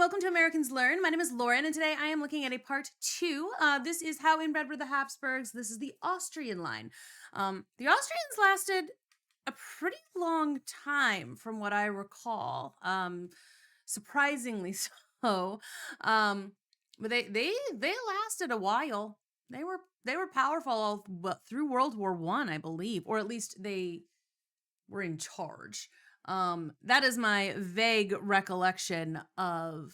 welcome to Americans Learn. My name is Lauren, and today I am looking at a part 2. This is how inbred were the Habsburgs. This is the Austrian line. The Austrians lasted a pretty long time, from what I recall. Surprisingly so. But they lasted a while. They were powerful through World War I believe, or at least they were in charge. That is my vague recollection of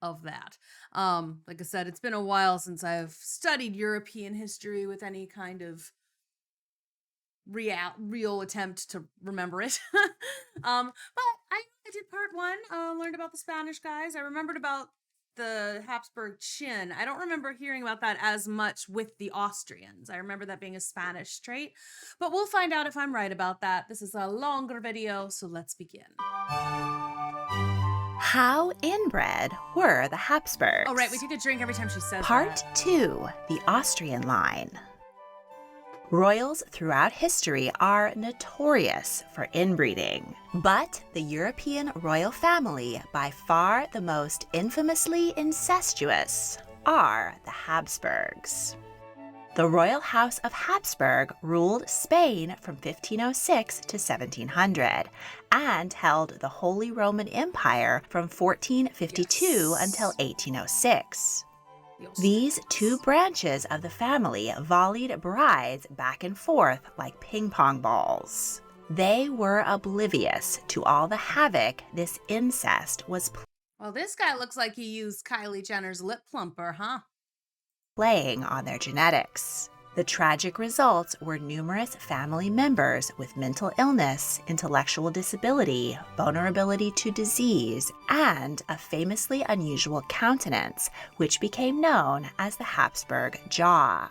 that. Like I said, it's been a while since I've studied European history with any kind of real attempt to remember it. But I did part 1, learned about the Spanish guys. I remembered about the Habsburg chin. I don't remember hearing about that as much with the Austrians. I remember that being a Spanish trait, but we'll find out if I'm right about that. This is a longer video, so let's begin. How inbred were the Habsburgs? Oh, right, we take a drink every time she says Part that. 2, the Austrian Line. Royals throughout history are notorious for inbreeding, but the European royal family, by far the most infamously incestuous, are the Habsburgs. The royal house of Habsburg ruled Spain from 1506 to 1700 and held the Holy Roman Empire from 1452 until 1806. These two branches of the family volleyed brides back and forth like ping pong balls. They were oblivious to all the havoc this incest was Well, this guy looks like he used Kylie Jenner's lip plumper, huh? playing on their genetics. The tragic results were numerous family members with mental illness, intellectual disability, vulnerability to disease, and a famously unusual countenance, which became known as the Habsburg jaw.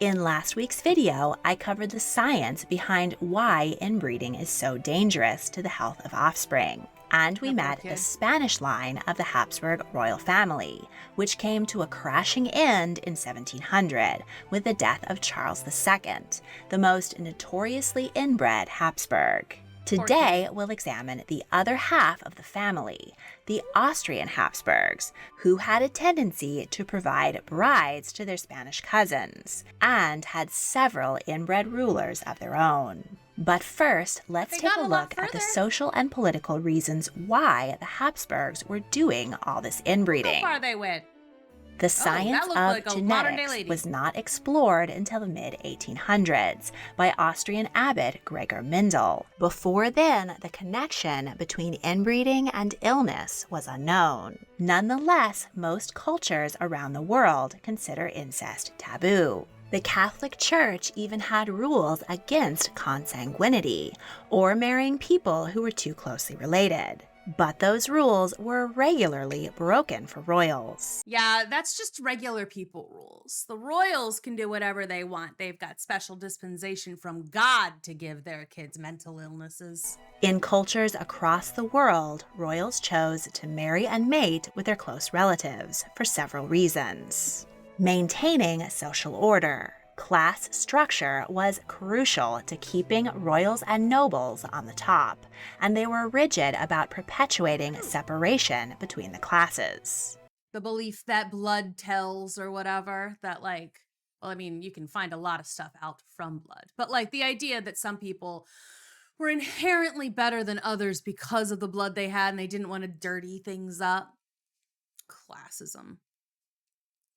In last week's video, I covered the science behind why inbreeding is so dangerous to the health of offspring. And we met the Spanish line of the Habsburg royal family, which came to a crashing end in 1700 with the death of Charles II, the most notoriously inbred Habsburg. Today, we'll examine the other half of the family, the Austrian Habsburgs, who had a tendency to provide brides to their Spanish cousins and had several inbred rulers of their own. But first, let's take a look at the social and political reasons why the Habsburgs were doing all this inbreeding. How far they went? The science of like genetics was not explored until the mid-1800s by Austrian abbot Gregor Mendel. Before then, the connection between inbreeding and illness was unknown. Nonetheless, most cultures around the world consider incest taboo. The Catholic Church even had rules against consanguinity, or marrying people who were too closely related. But those rules were regularly broken for royals. Yeah, that's just regular people rules. The royals can do whatever they want. They've got special dispensation from God to give their kids mental illnesses. In cultures across the world, royals chose to marry and mate with their close relatives for several reasons. Maintaining social order. Class structure was crucial to keeping royals and nobles on the top, and they were rigid about perpetuating separation between the classes. The belief that blood tells or whatever, that you can find a lot of stuff out from blood, but the idea that some people were inherently better than others because of the blood they had and they didn't want to dirty things up. Classism.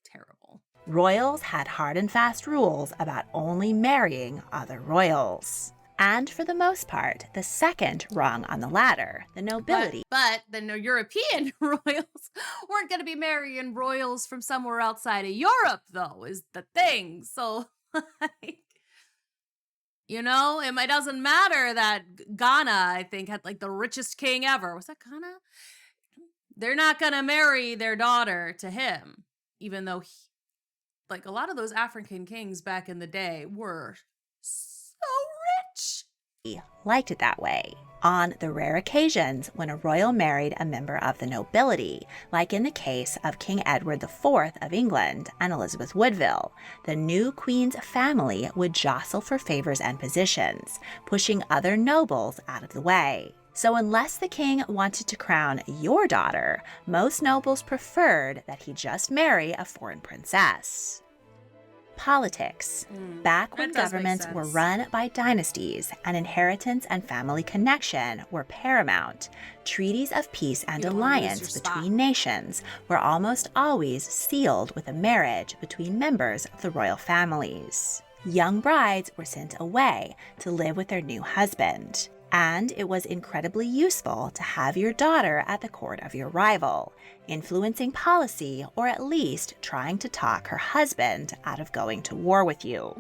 Terrible. Royals had hard and fast rules about only marrying other royals. And for the most part, the second rung on the ladder, the nobility. But the European royals weren't going to be marrying royals from somewhere outside of Europe, though, is the thing. So, it doesn't matter that Ghana, I think, had the richest king ever. Was that Ghana? They're not going to marry their daughter to him, even though a lot of those African kings back in the day were so rich. Liked it that way. On the rare occasions when a royal married a member of the nobility, like in the case of King Edward IV of England and Elizabeth Woodville, the new queen's family would jostle for favors and positions, pushing other nobles out of the way. So unless the king wanted to crown your daughter, most nobles preferred that he just marry a foreign princess. Politics. Back when that does make governments were sense. run by dynasties and inheritance and family connection were paramount, treaties of peace and You don't wanna lose alliance your spot. between nations were almost always sealed with a marriage between members of the royal families. Young brides were sent away to live with their new husband, and it was incredibly useful to have your daughter at the court of your rival, influencing policy or at least trying to talk her husband out of going to war with you.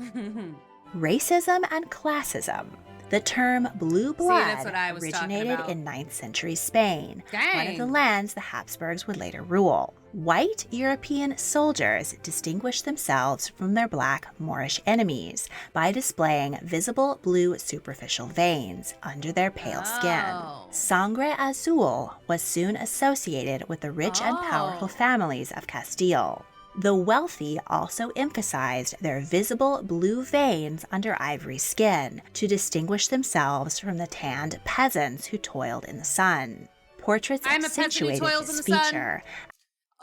Racism and classism. The term blue blood that's what I was talking originated about. in 9th century Spain, one of the Dang. lands the Habsburgs would later rule. White European soldiers distinguished themselves from their black Moorish enemies by displaying visible blue superficial veins under their pale skin. Oh. Sangre azul was soon associated with the rich and powerful families of Castile. The wealthy also emphasized their visible blue veins under ivory skin to distinguish themselves from the tanned peasants who toiled in the sun. Portraits I'm a peasant who accentuated toils this in the sun. feature,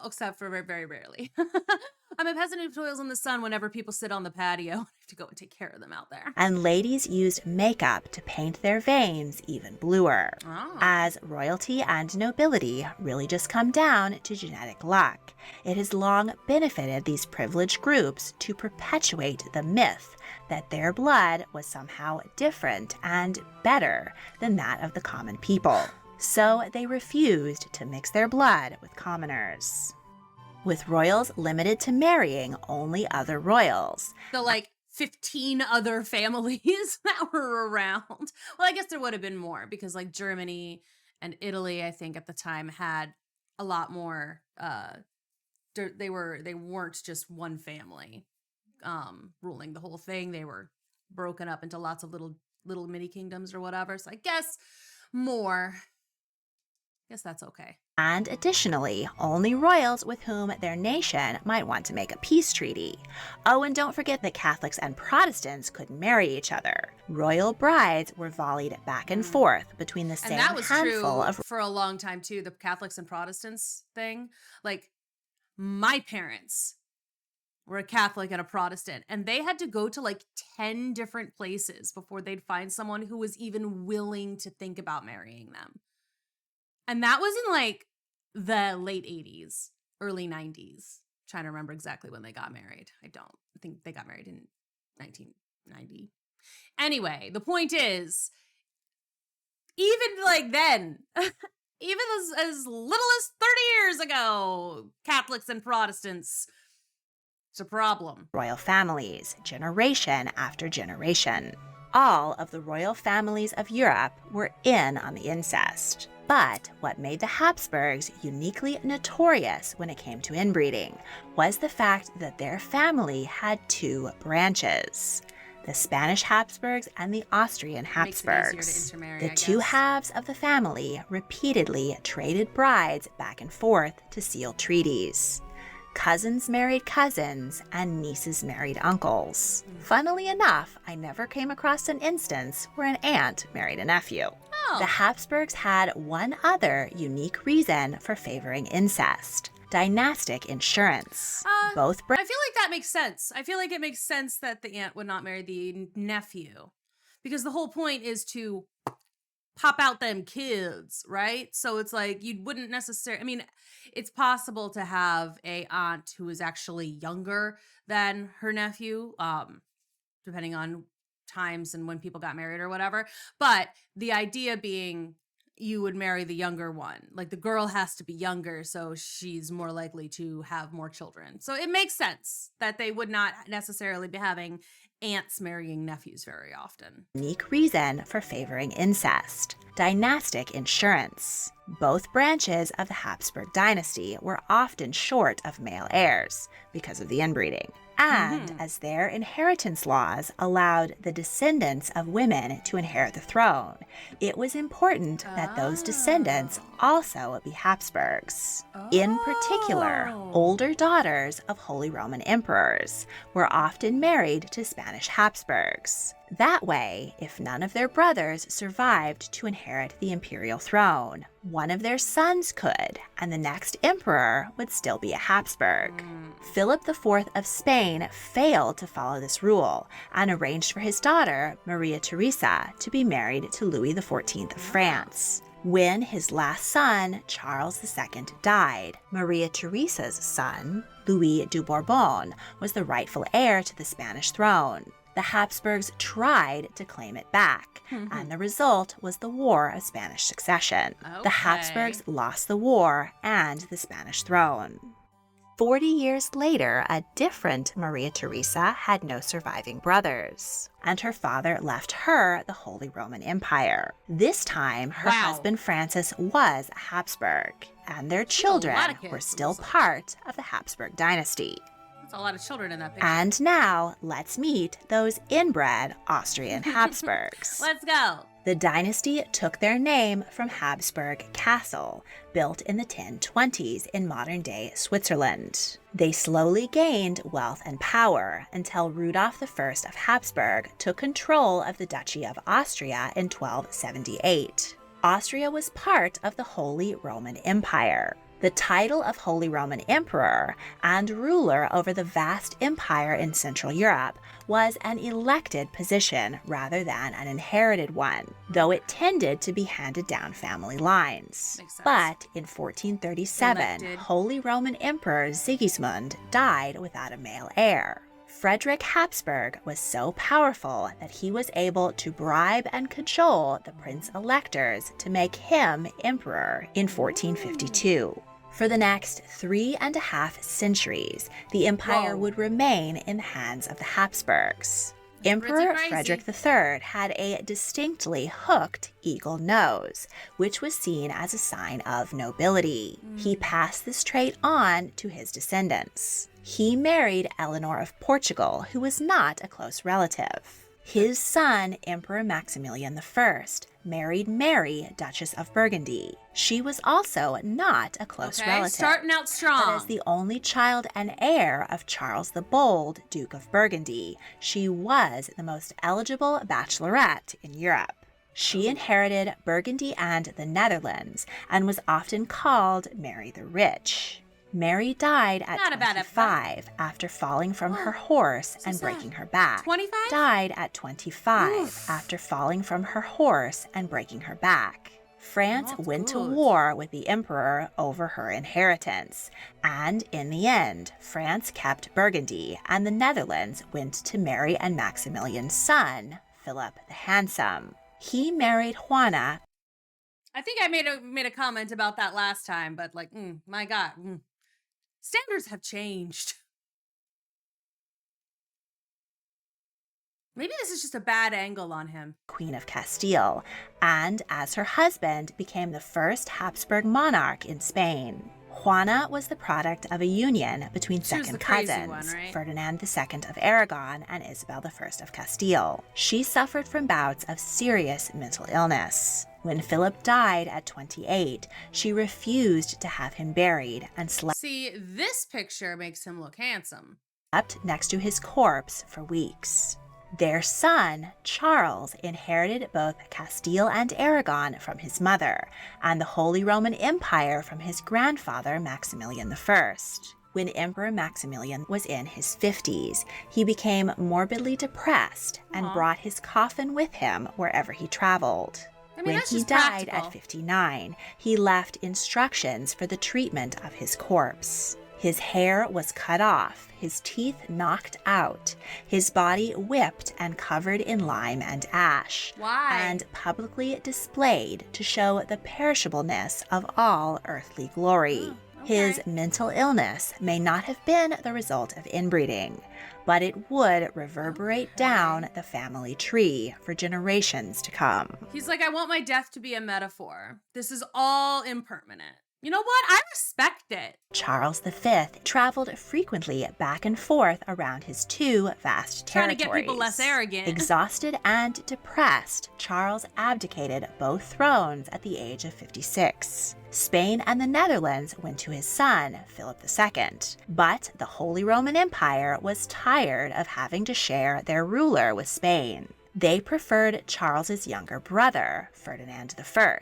Except for very rarely. I'm a peasant who toils in the sun whenever people sit on the patio. I have to go and take care of them out there. and ladies used makeup to paint their veins even bluer. Oh. As royalty and nobility really just come down to genetic luck, it has long benefited these privileged groups to perpetuate the myth that their blood was somehow different and better than that of the common people. So they refused to mix their blood with commoners. With royals limited to marrying only other royals, The like 15 other families that were around. Well, I guess there would have been more because like Germany and Italy, I think at the time had a lot more they weren't just one family ruling the whole thing. They were broken up into lots of little mini kingdoms or whatever. So I guess more. Guess that's okay. and additionally, only royals with whom their nation might want to make a peace treaty. Oh, and don't forget that Catholics and Protestants couldn't marry each other. Royal brides were volleyed back and forth between the same And that was true handful of for a long time too, the Catholics and Protestants thing. Like my parents were a Catholic and a Protestant, and they had to go to like 10 different places before they'd find someone who was even willing to think about marrying them. And that was in like the late 80s, early 90s. Trying to remember exactly when they got married. I think they got married in 1990. Anyway, the point is, even like then, even as little as 30 years ago, Catholics and Protestants, it's a problem. royal families, generation after generation. All of the royal families of Europe were in on the incest. But what made the Habsburgs uniquely notorious when it came to inbreeding was the fact that their family had two branches: the Spanish Habsburgs and the Austrian Makes it easier to Habsburgs. intermarry, The I two guess. halves of the family repeatedly traded brides back and forth to seal treaties. Cousins married cousins, and nieces married uncles. Funnily enough, I never came across an instance where an aunt married a nephew. Oh. The Habsburgs had one other unique reason for favoring incest: dynastic insurance. Both I feel like that makes sense. I feel like it makes sense that the aunt would not marry the nephew because the whole point is to pop out them kids, right? So it's like you wouldn't necessarily, I mean, it's possible to have a aunt who is actually younger than her nephew, depending on times and when people got married or whatever. But the idea being you would marry the younger one. Like the girl has to be younger, so she's more likely to have more children. So it makes sense that they would not necessarily be having aunts marrying nephews very often. unique reason for favoring incest: dynastic insurance. Both branches of the Habsburg dynasty were often short of male heirs because of the inbreeding. and as their inheritance laws allowed the descendants of women to inherit the throne, it was important that those descendants also be Habsburgs. In particular, older daughters of Holy Roman emperors were often married to Spanish Habsburgs. That way, if none of their brothers survived to inherit the imperial throne, one of their sons could, and the next emperor would still be a Habsburg. Philip IV of Spain failed to follow this rule and arranged for his daughter, Maria Theresa, to be married to Louis XIV of France. When his last son, Charles II, died, Maria Theresa's son, Louis de Bourbon, was the rightful heir to the Spanish throne. The Habsburgs tried to claim it back, and the result was the War of Spanish Succession. The Habsburgs lost the war and the Spanish throne. 40 years later, a different Maria Theresa had no surviving brothers, and her father left her the Holy Roman Empire. This time, her husband Francis was a Habsburg, and their children were still part of the Habsburg dynasty. A lot of children in that picture. And now, let's meet those inbred Austrian Habsburgs. Let's go. The dynasty took their name from Habsburg Castle, built in the 1020s in modern-day Switzerland. They slowly gained wealth and power until Rudolf I of Habsburg took control of the Duchy of Austria in 1278. Austria was part of the Holy Roman Empire. The title of Holy Roman Emperor and ruler over the vast empire in Central Europe was an elected position rather than an inherited one, though it tended to be handed down family lines. But in 1437, Holy Roman Emperor Sigismund died without a male heir. Frederick Habsburg was so powerful that he was able to bribe and cajole the prince-electors to make him emperor in 1452. For the next 3.5 centuries, the empire would remain in the hands of the Habsburgs. Emperor Frederick III had a distinctly hooked eagle nose, which was seen as a sign of nobility. He passed this trait on to his descendants. He married Eleanor of Portugal, who was not a close relative. His son, Emperor Maximilian I, married Mary, Duchess of Burgundy. She was also not a close relative. Starting out strong. But as the only child and heir of Charles the Bold, Duke of Burgundy, she was the most eligible bachelorette in Europe. She inherited Burgundy and the Netherlands and was often called Mary the Rich. Mary died at 25 after falling from her horse and breaking her back. 25? Died at 25 after falling from her horse and breaking her back. France went to war with the emperor over her inheritance, and in the end, France kept Burgundy, and the Netherlands went to Mary and Maximilian's son, Philip the Handsome. He married Juana. I think I made a comment about that last time, but like, my God. Standards have changed. Maybe this is just a bad angle on him. Queen of Castile, and as her husband became the first Habsburg monarch in Spain. Juana was the product of a union between second cousins, Ferdinand II of Aragon and Isabel I of Castile. She suffered from bouts of serious mental illness. When Philip died at 28, she refused to have him buried and slept. See, this picture makes him look handsome. Slept next to his corpse for weeks. Their son, Charles, inherited both Castile and Aragon from his mother, and the Holy Roman Empire from his grandfather, Maximilian I. When Emperor Maximilian was in his 50s, he became morbidly depressed and brought his coffin with him wherever he traveled. When he died at 59, he left instructions for the treatment of his corpse. His hair was cut off, his teeth knocked out, his body whipped and covered in lime and ash, and publicly displayed to show the perishableness of all earthly glory. His mental illness may not have been the result of inbreeding, but it would reverberate down the family tree for generations to come. He's like, I want my death to be a metaphor. This is all impermanent. You know what? I respect it. Charles V traveled frequently back and forth around his two vast Trying to territories. get people less arrogant. Exhausted and depressed, Charles abdicated both thrones at the age of 56. Spain and the Netherlands went to his son, Philip II, but the Holy Roman Empire was tired of having to share their ruler with Spain. They preferred Charles's younger brother, Ferdinand I.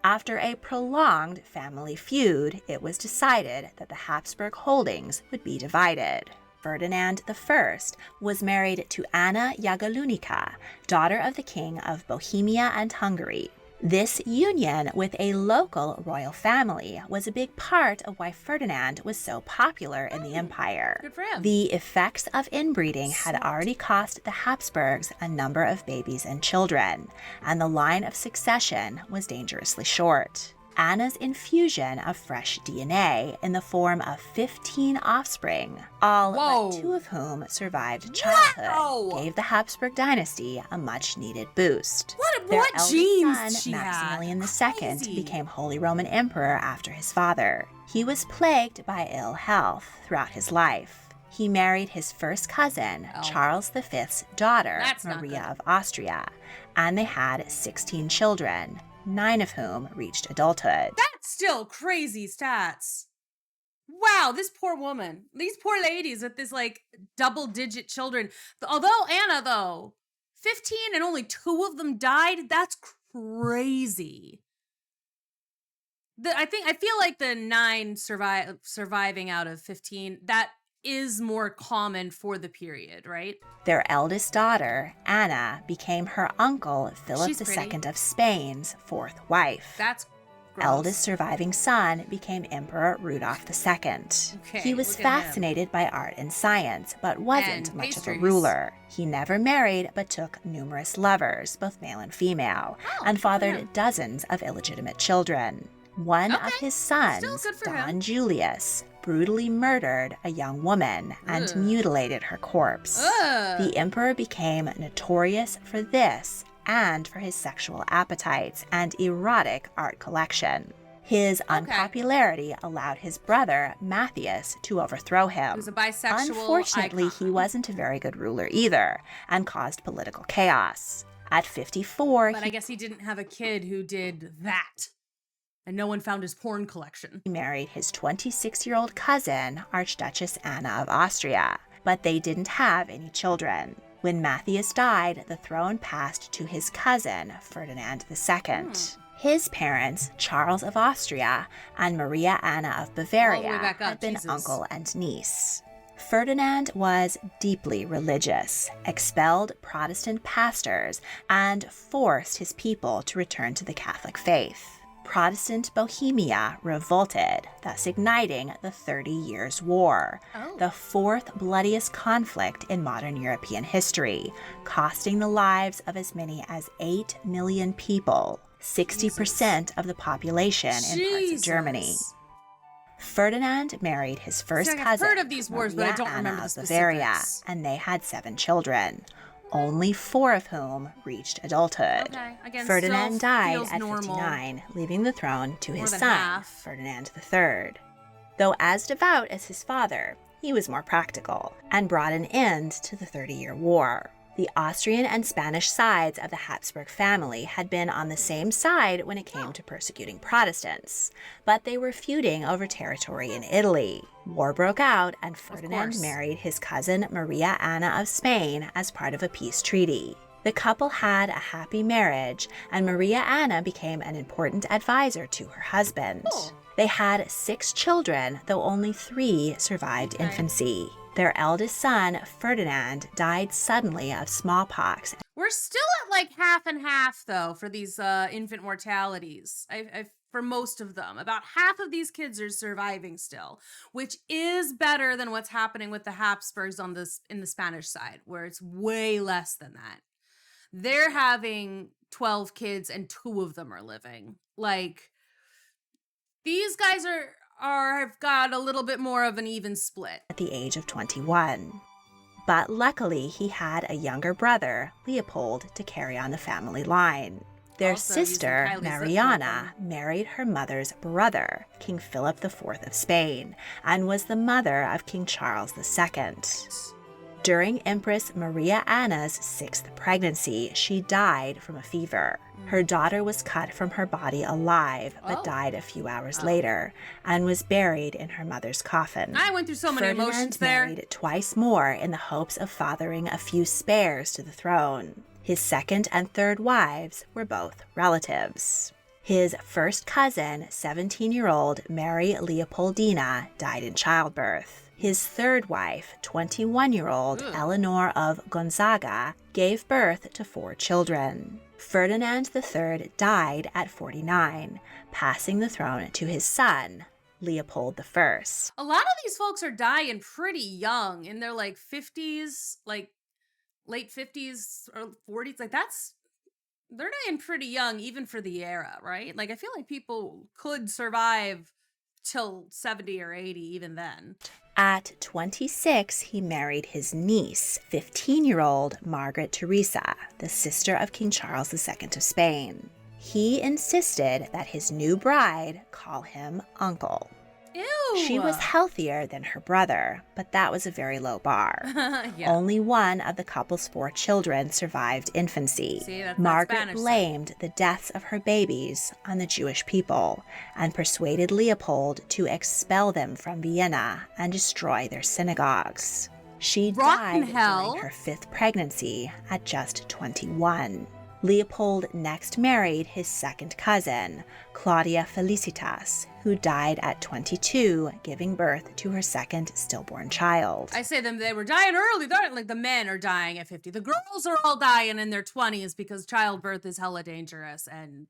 After a prolonged family feud, it was decided that the Habsburg holdings would be divided. Ferdinand I was married to Anna Jagiellonica, daughter of the King of Bohemia and Hungary. This union with a local royal family was a big part of why Ferdinand was so popular in the empire. Good for him. The effects of inbreeding had already cost the Habsburgs a number of babies and children, and the line of succession was dangerously short. Anna's infusion of fresh DNA in the form of 15 offspring, all but 2 of whom survived childhood, gave the Habsburg dynasty a much-needed boost. Their eldest genes son, Maximilian Crazy. II, became Holy Roman Emperor after his father. He was plagued by ill health throughout his life. He married his first cousin, Charles V's daughter, Maria of Austria, and they had 16 children, 9 of whom reached adulthood. That's still crazy stats. Wow, this poor woman. These poor ladies with this, like, double-digit children. Although Anna, though, 15 and only 2 of them died, that's crazy. I feel like the 9 surviving out of 15, that is more common for the period, right? Their eldest daughter, Anna, became her uncle, Philip She's II pretty. of Spain's 4th wife. That's gross. Eldest surviving son became Emperor Rudolph II. Okay, He was look at him. fascinated by art and science, but wasn't And much of a pastries. ruler. He never married, but took numerous lovers, both male and female, and good for fathered him. dozens of illegitimate children. One of his sons, good for Don him. Julius, brutally murdered a young woman and Ugh. mutilated her corpse. Ugh. The emperor became notorious for this and for his sexual appetites and erotic art collection. His unpopularity allowed his brother, Matthias, to overthrow him. He was a bisexual Unfortunately, icon. he wasn't a very good ruler either and caused political chaos. At 54, But I guess he didn't have a kid who did that. And no one found his porn collection. he married his 26-year-old cousin, Archduchess Anna of Austria, but they didn't have any children. When Matthias died, the throne passed to his cousin, Ferdinand II. His parents, Charles of Austria and Maria Anna of Bavaria, back up, had been Jesus. uncle and niece. Ferdinand was deeply religious, expelled Protestant pastors, and forced his people to return to the Catholic faith. Protestant Bohemia revolted, thus igniting the 30 Years' War, the 4th bloodiest conflict in modern European history, costing the lives of as many as 8 million people, 60% of the population in parts of Germany. Ferdinand married his first See, I've cousin, heard of these wars, but I Maria don't Anna remember of the Bavaria, specifics. and they had 7 children, only 4 of whom reached adulthood. Okay, again, Ferdinand still died feels at normal. 59, leaving the throne to his than son, half. Ferdinand III. Though as devout as his father, he was more practical and brought an end to the 30-Year War. The Austrian and Spanish sides of the Habsburg family had been on the same side when it came to persecuting Protestants, but they were feuding over territory in Italy. War broke out, and Ferdinand married his cousin Maria Anna of Spain as part of a peace treaty. The couple had a happy marriage, and Maria Anna became an important advisor to her husband. They had 6 children, though only 3 survived infancy. Their eldest son, Ferdinand, died suddenly of smallpox. We're still at like half and half, though, for these infant mortalities. For most of them, about half of these kids are surviving still, which is better than what's happening with the Habsburgs in the Spanish side, where it's way less than that. They're having 12 kids and 2 of them are living. Like, these guys have got a little bit more of an even split. At the age of 21. But luckily, he had a younger brother, Leopold, to carry on the family line. Their Also using sister, Kylie's zip Mariana, code. married her mother's brother, King Philip IV of Spain, and was the mother of King Charles II. During Empress Maria Anna's 6th pregnancy, she died from a fever. Her daughter was cut from her body alive, but died a few hours later, and was buried in her mother's coffin. I went through so many emotions there. Married twice more in the hopes of fathering a few spares to the throne. His second and third wives were both relatives. His first cousin, 17-year-old Mary Leopoldina, died in childbirth. His third wife, 21-year-old Eleanor of Gonzaga, gave birth to 4 children. Ferdinand III died at 49, passing the throne to his son, Leopold I. A lot of these folks are dying pretty young, in their like 50s, like late 50s or 40s. Like they're dying pretty young, even for the era, right? Like I feel like people could survive till 70 or 80 even then. At 26, he married his niece, 15-year-old Margaret Teresa, the sister of King Charles II of Spain. He insisted that his new bride call him uncle. Ew! She was healthier than her brother, but that was a very low bar. Yeah. Only one of the couple's 4 children survived infancy. See, that's Margaret Spanish blamed the deaths of her babies on the Jewish people and persuaded Leopold to expel them from Vienna and destroy their synagogues. She Rotten died hell. during her 5th pregnancy at just 21. Leopold next married his second cousin, Claudia Felicitas, who died at 22, giving birth to her second stillborn child. I say they were dying early. They're like the men are dying at 50. The girls are all dying in their 20s because childbirth is hella dangerous. And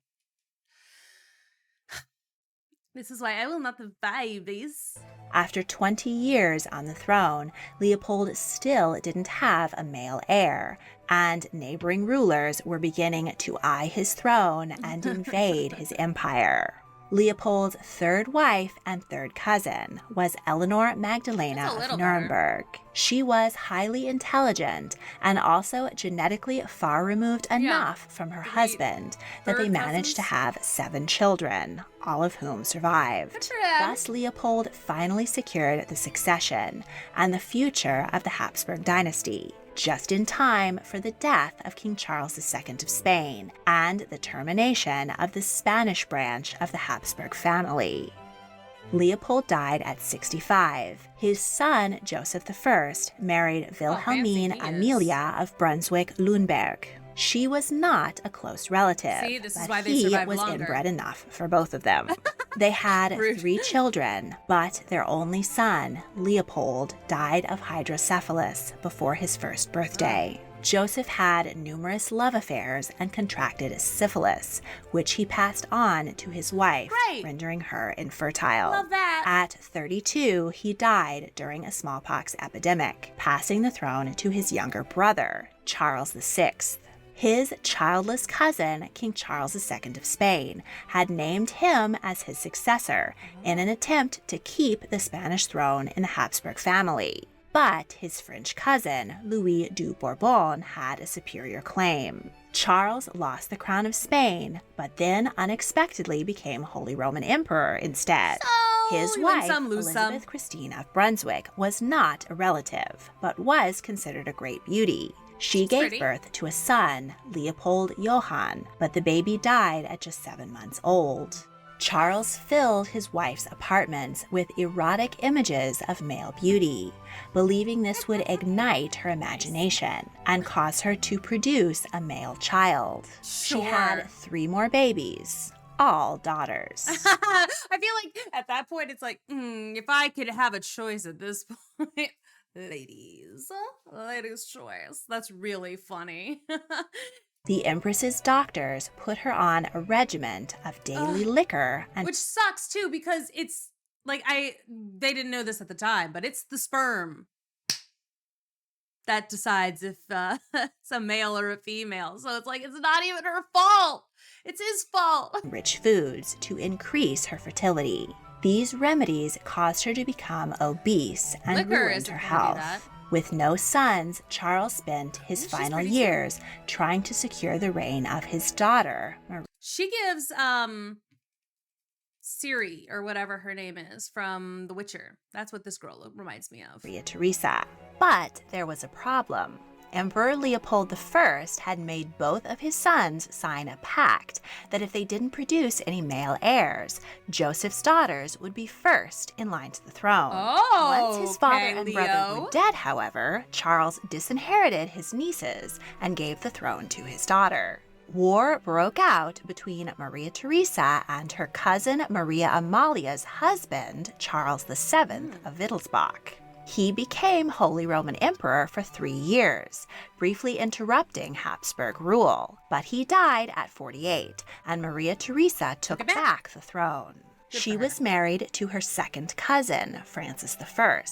this is why I will not have babies. After 20 years on the throne, Leopold still didn't have a male heir, and neighboring rulers were beginning to eye his throne and invade his empire. Leopold's third wife and third cousin was Eleanor Magdalena of Nuremberg. She was highly intelligent and also genetically far removed enough from her husband that they managed to have 7 children, all of whom survived. Thus, Leopold finally secured the succession and the future of the Habsburg dynasty, just in time for the death of King Charles II of Spain and the termination of the Spanish branch of the Habsburg family. Leopold died at 65. His son, Joseph I, married Wilhelmine Amelia of Brunswick-Lüneburg. She was not a close relative, See, this is but why they he survived was longer. inbred enough for both of them. They had 3 children, but their only son, Leopold, died of hydrocephalus before his first birthday. Joseph had numerous love affairs and contracted syphilis, which he passed on to his wife, rendering her infertile. Love that. At 32, he died during a smallpox epidemic, passing the throne to his younger brother, Charles VI. His childless cousin, King Charles II of Spain, had named him as his successor in an attempt to keep the Spanish throne in the Habsburg family. But his French cousin, Louis de Bourbon, had a superior claim. Charles lost the crown of Spain, but then unexpectedly became Holy Roman Emperor instead. His wife, Elizabeth Christine of Brunswick, was not a relative, but was considered a great beauty. She gave birth to a son, Leopold Johann, but the baby died at just 7 months old. Charles filled his wife's apartments with erotic images of male beauty, believing this would ignite her imagination and cause her to produce a male child. She had 3 more babies, all daughters. I feel like at that point it's like, if I could have a choice at this point, ladies' choice. That's really funny. The Empress's doctors put her on a regimen of daily liquor, and which sucks too, because it's like they didn't know this at the time, but it's the sperm that decides if it's a male or a female. So it's like, it's not even her fault. It's his fault. Rich foods to increase her fertility. These remedies caused her to become obese and ruined her health. With no sons, Charles spent his She's final pretty years trying to secure the reign of his daughter, She gives Ciri, or whatever her name is, from The Witcher. That's what this girl reminds me of. Maria Theresa. But there was a problem. Emperor Leopold I had made both of his sons sign a pact that if they didn't produce any male heirs, Joseph's daughters would be first in line to the throne. Oh, Once his father okay, and Leo. brother were dead, however, Charles disinherited his nieces and gave the throne to his daughter. War broke out between Maria Theresa and her cousin Maria Amalia's husband, Charles VII of Wittelsbach. He became Holy Roman Emperor for 3 years, briefly interrupting Habsburg rule. But he died at 48, and Maria Theresa took back the throne. She was married to her second cousin, Francis I,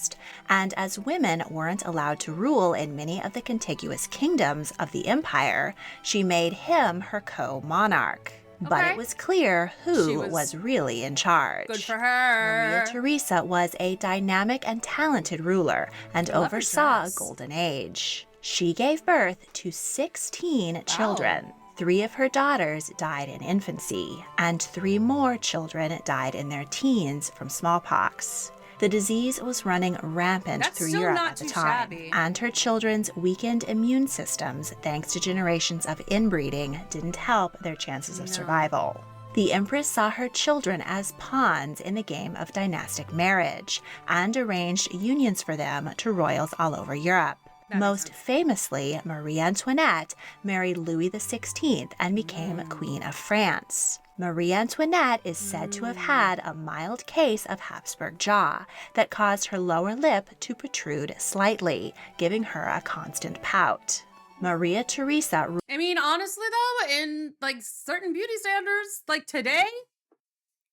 and as women weren't allowed to rule in many of the contiguous kingdoms of the empire, she made him her co-monarch. But it was clear who was really in charge. Good for her. Maria Theresa was a dynamic and talented ruler and oversaw a golden age. She gave birth to 16 children. 3 of her daughters died in infancy, and 3 more children died in their teens from smallpox. The disease was running rampant through Europe at the time, and her children's weakened immune systems, thanks to generations of inbreeding, didn't help their chances of survival. The Empress saw her children as pawns in the game of dynastic marriage, and arranged unions for them to royals all over Europe. Most famously, Marie Antoinette married Louis XVI and became Queen of France. Marie Antoinette is said to have had a mild case of Habsburg jaw that caused her lower lip to protrude slightly, giving her a constant pout. Maria Theresa. I mean, honestly though, in like certain beauty standards, like today,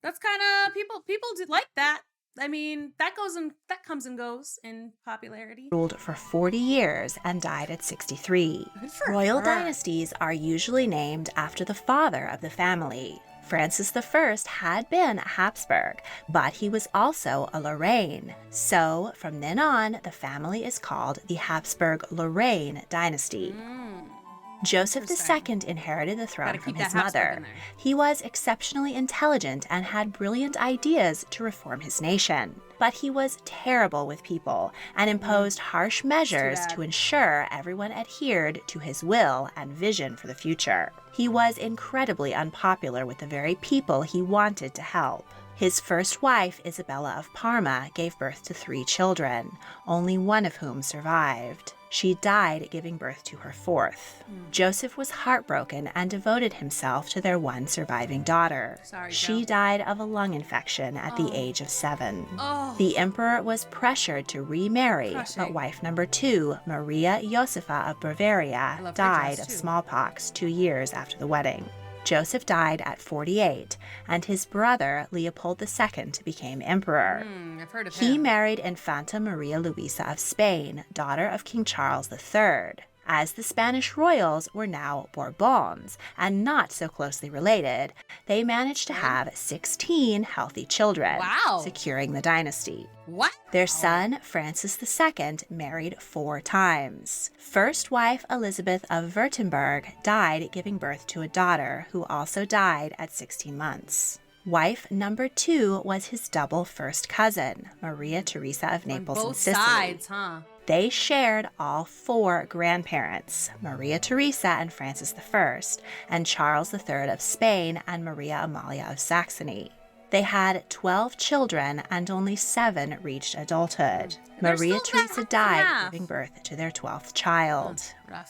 that's kind of people do like that. I mean, that comes and goes in popularity. Ruled for 40 years and died at 63. Royal dynasties are usually named after the father of the family. Francis I had been a Habsburg, but he was also a Lorraine. So, from then on, the family is called the Habsburg-Lorraine dynasty. Joseph II inherited the throne from his mother. He was exceptionally intelligent and had brilliant ideas to reform his nation. But he was terrible with people and imposed harsh measures to ensure everyone adhered to his will and vision for the future. He was incredibly unpopular with the very people he wanted to help. His first wife, Isabella of Parma, gave birth to 3 children, only one of whom survived. She died giving birth to her 4th. Joseph was heartbroken and devoted himself to their one surviving daughter. She died of a lung infection at the age of 7. The emperor was pressured to remarry, but wife number 2, Maria Josepha of Bavaria, died of smallpox 2 years after the wedding. Joseph died at 48, and his brother, Leopold II, became emperor. I've heard of He him. married Infanta Maria Luisa of Spain, daughter of King Charles III. As the Spanish royals were now Bourbons and not so closely related, they managed to have 16 healthy children, securing the dynasty. Their son, Francis II, married 4 times. First wife, Elizabeth of Württemberg, died giving birth to a daughter who also died at 16 months. Wife number 2 was his double first cousin, Maria Theresa of Naples and Sicily. Sides, huh? They shared all 4 grandparents, Maria Theresa and Francis I, and Charles III of Spain and Maria Amalia of Saxony. They had 12 children and only 7 reached adulthood. Maria Theresa died giving birth to their 12th child.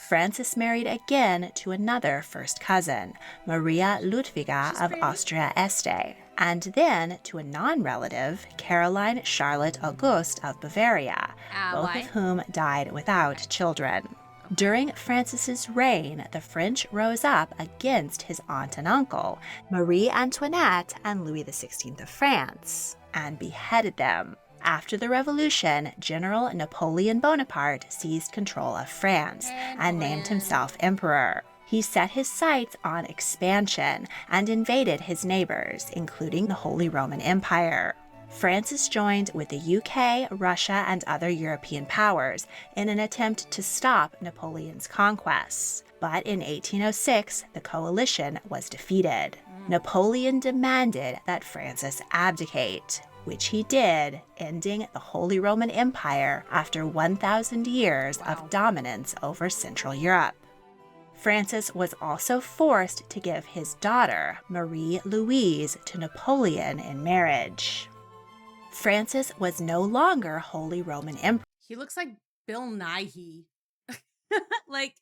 Francis married again to another first cousin, Maria Ludwiga of Austria-Este, and then to a non-relative, Caroline Charlotte Auguste of Bavaria, both of whom died without children. During Francis's reign, the French rose up against his aunt and uncle, Marie Antoinette and Louis XVI of France, and beheaded them. After the Revolution, General Napoleon Bonaparte seized control of France and named himself emperor. He set his sights on expansion and invaded his neighbors, including the Holy Roman Empire. Francis joined with the UK, Russia, and other European powers in an attempt to stop Napoleon's conquests. But in 1806, the coalition was defeated. Napoleon demanded that Francis abdicate, which he did, ending the Holy Roman Empire after 1,000 years of dominance over Central Europe. Francis was also forced to give his daughter, Marie Louise, to Napoleon in marriage. Francis was no longer Holy Roman Emperor. He looks like Bill Nighy. Like,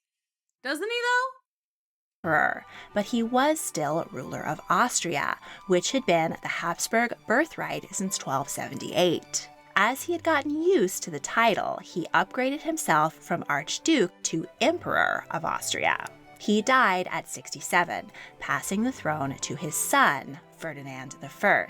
doesn't he though? But he was still ruler of Austria, which had been the Habsburg birthright since 1278. As he had gotten used to the title, he upgraded himself from Archduke to Emperor of Austria. He died at 67, passing the throne to his son, Ferdinand I.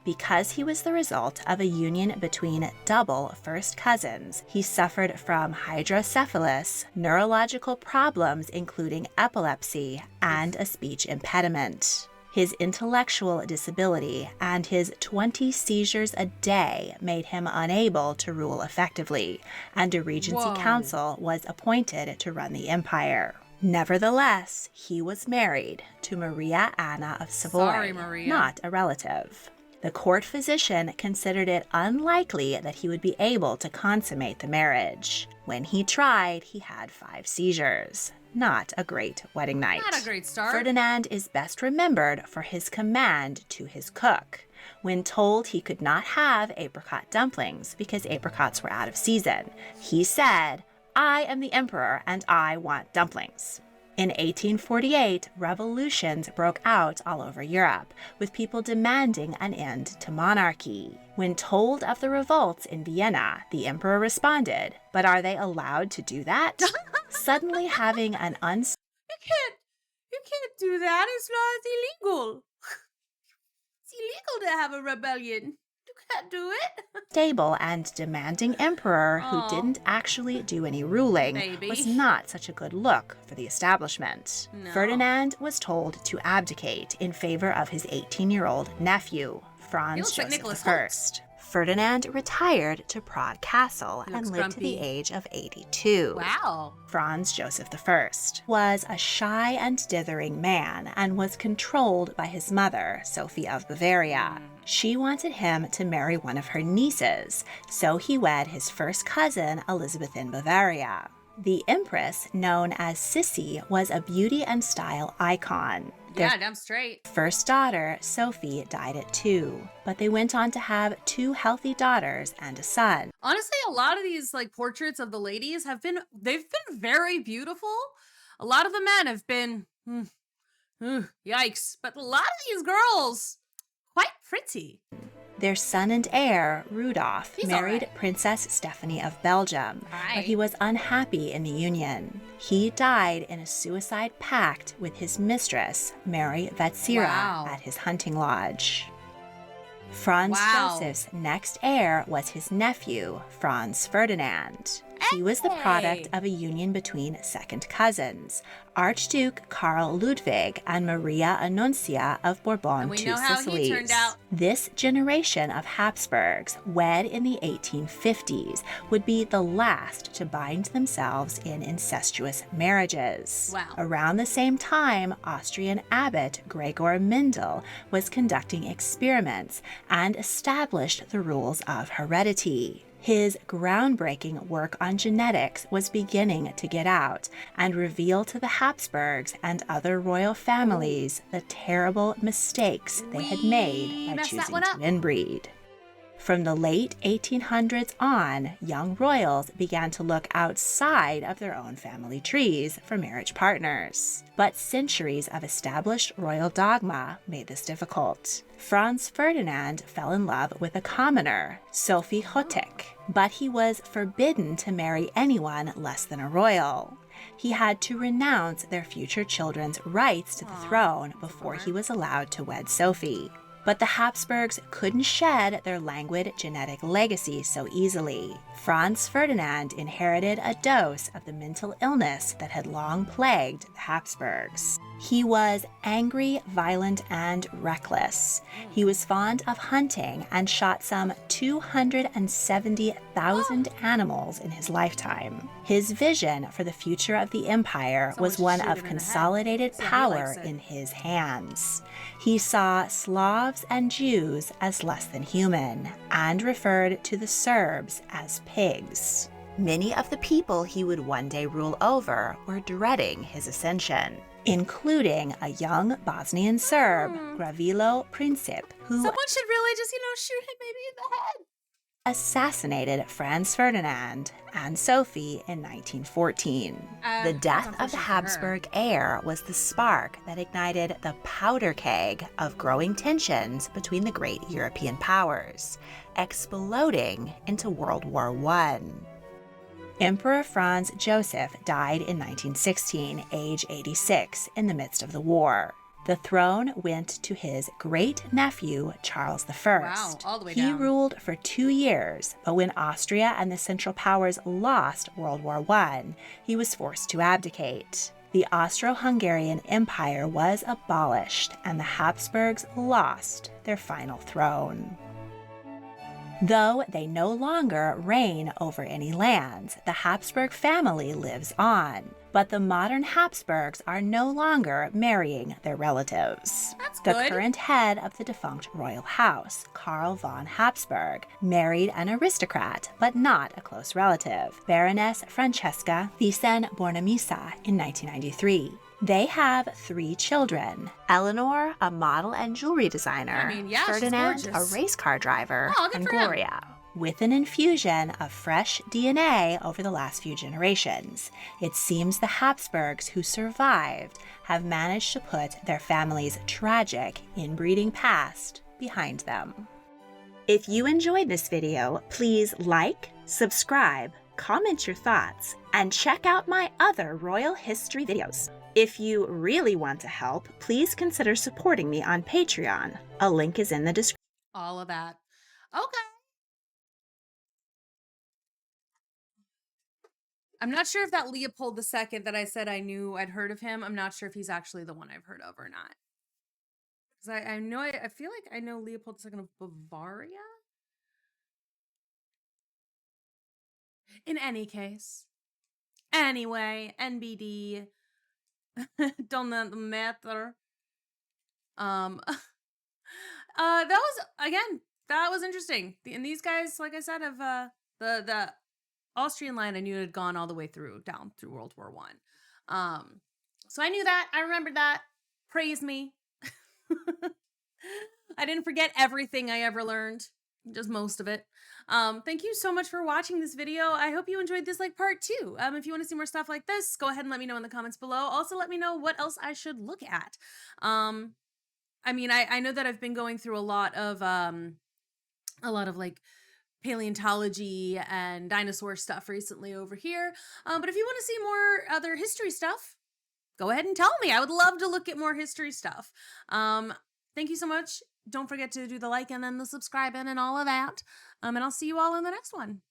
Because he was the result of a union between double first cousins, he suffered from hydrocephalus, neurological problems including epilepsy, and a speech impediment. His intellectual disability and his 20 seizures a day made him unable to rule effectively, and a regency council was appointed to run the empire. Nevertheless, he was married to Maria Anna of Savoy, Sorry, Maria. not a relative. The court physician considered it unlikely that he would be able to consummate the marriage. When he tried, he had 5 seizures. Not a great wedding night. Not a great start. Ferdinand is best remembered for his command to his cook. When told he could not have apricot dumplings because apricots were out of season, he said, "I am the emperor and I want dumplings." In 1848, revolutions broke out all over Europe, with people demanding an end to monarchy. When told of the revolts in Vienna, the emperor responded, "But are they allowed to do that?" Suddenly having an You can't do that. It's illegal. It's illegal to have a rebellion. You can't do it. unstable and demanding emperor who didn't actually do any ruling was not such a good look for the establishment. No. Ferdinand was told to abdicate in favor of his 18-year-old nephew, Franz Joseph I. Ferdinand retired to Prague Castle and lived to the age of 82. Wow. Franz Joseph I was a shy and dithering man and was controlled by his mother, Sophie of Bavaria. She wanted him to marry one of her nieces, so he wed his first cousin, Elizabeth in Bavaria. The empress, known as Sissy, was a beauty and style icon. Yeah, damn straight. First daughter, Sophie, died at 2, but they went on to have 2 healthy daughters and a son. Honestly, a lot of these portraits of the ladies they've been very beautiful. A lot of the men have been, yikes. But a lot of these girls, quite pretty. Their son and heir, Rudolph, married Princess Stephanie of Belgium, but he was unhappy in the union. He died in a suicide pact with his mistress, Mary Vatsira, at his hunting lodge. Franz Joseph's next heir was his nephew, Franz Ferdinand. He was the product of a union between second cousins, Archduke Karl Ludwig and Maria Annuncia of Bourbon, two Sicilies. This generation of Habsburgs, wed in the 1850s, would be the last to bind themselves in incestuous marriages. Around the same time, Austrian abbot Gregor Mendel was conducting experiments and established the rules of heredity. His groundbreaking work on genetics was beginning to get out and reveal to the Habsburgs and other royal families the terrible mistakes they had made by choosing to inbreed. From the late 1800s on, young royals began to look outside of their own family trees for marriage partners. But centuries of established royal dogma made this difficult. Franz Ferdinand fell in love with a commoner, Sophie Hottek, but he was forbidden to marry anyone less than a royal. He had to renounce their future children's rights to the throne before he was allowed to wed Sophie. But the Habsburgs couldn't shed their languid genetic legacy so easily. Franz Ferdinand inherited a dose of the mental illness that had long plagued the Habsburgs. He was angry, violent, and reckless. He was fond of hunting and shot some 270,000 animals in his lifetime. His vision for the future of the empire was one of consolidated power in his hands. He saw Slavs and Jews as less than human and referred to the Serbs as pigs. Many of the people he would one day rule over were dreading his ascension, including a young Bosnian Serb, Gavrilo Princip, who someone should really just, shoot him maybe in the head. Assassinated Franz Ferdinand and Sophie in 1914. The death of the Habsburg heir was the spark that ignited the powder keg of growing tensions between the great European powers, exploding into World War I. Emperor Franz Joseph died in 1916, age 86, in the midst of the war. The throne went to his great-nephew, Charles I. Wow, all the way He down. ruled for 2 years, but when Austria and the Central Powers lost World War I, he was forced to abdicate. The Austro-Hungarian Empire was abolished, and the Habsburgs lost their final throne. Though they no longer reign over any lands, the Habsburg family lives on. But the modern Habsburgs are no longer marrying their relatives. That's The good. current head of the defunct royal house, Karl von Habsburg, married an aristocrat, but not a close relative, Baroness Francesca Thyssen-Bornemisza, in 1993. They have 3 children: Eleanor, a model and jewelry designer, she's Ferdinand, a gorgeous. race car driver, Oh, good and for him. Gloria. With an infusion of fresh DNA over the last few generations, it seems the Habsburgs who survived have managed to put their family's tragic inbreeding past behind them. If you enjoyed this video, please like, subscribe, comment your thoughts, and check out my other royal history videos. If you really want to help, please consider supporting me on Patreon. A link is in the description. All of that. Okay. I'm not sure if that Leopold II that I said I knew I'd heard of him, I'm not sure if he's actually the one I've heard of or not. Because I know, I feel like I know Leopold II of Bavaria? In any case. Anyway, NBD. Don't matter. That was, again, that was interesting. And these guys, like I said, have the Austrian line, I knew it had gone all the way down through World War I. So I knew that. I remembered that. Praise me. I didn't forget everything I ever learned, just most of it. Thank you so much for watching this video. I hope you enjoyed this part 2. If you want to see more stuff like this, go ahead and let me know in the comments below. Also, let me know what else I should look at. I mean, I know that I've been going through a lot of like paleontology and dinosaur stuff recently over here. But if you want to see more other history stuff, go ahead and tell me. I would love to look at more history stuff. Thank you so much. Don't forget to do the like and then the subscribe and all of that. And I'll see you all in the next one.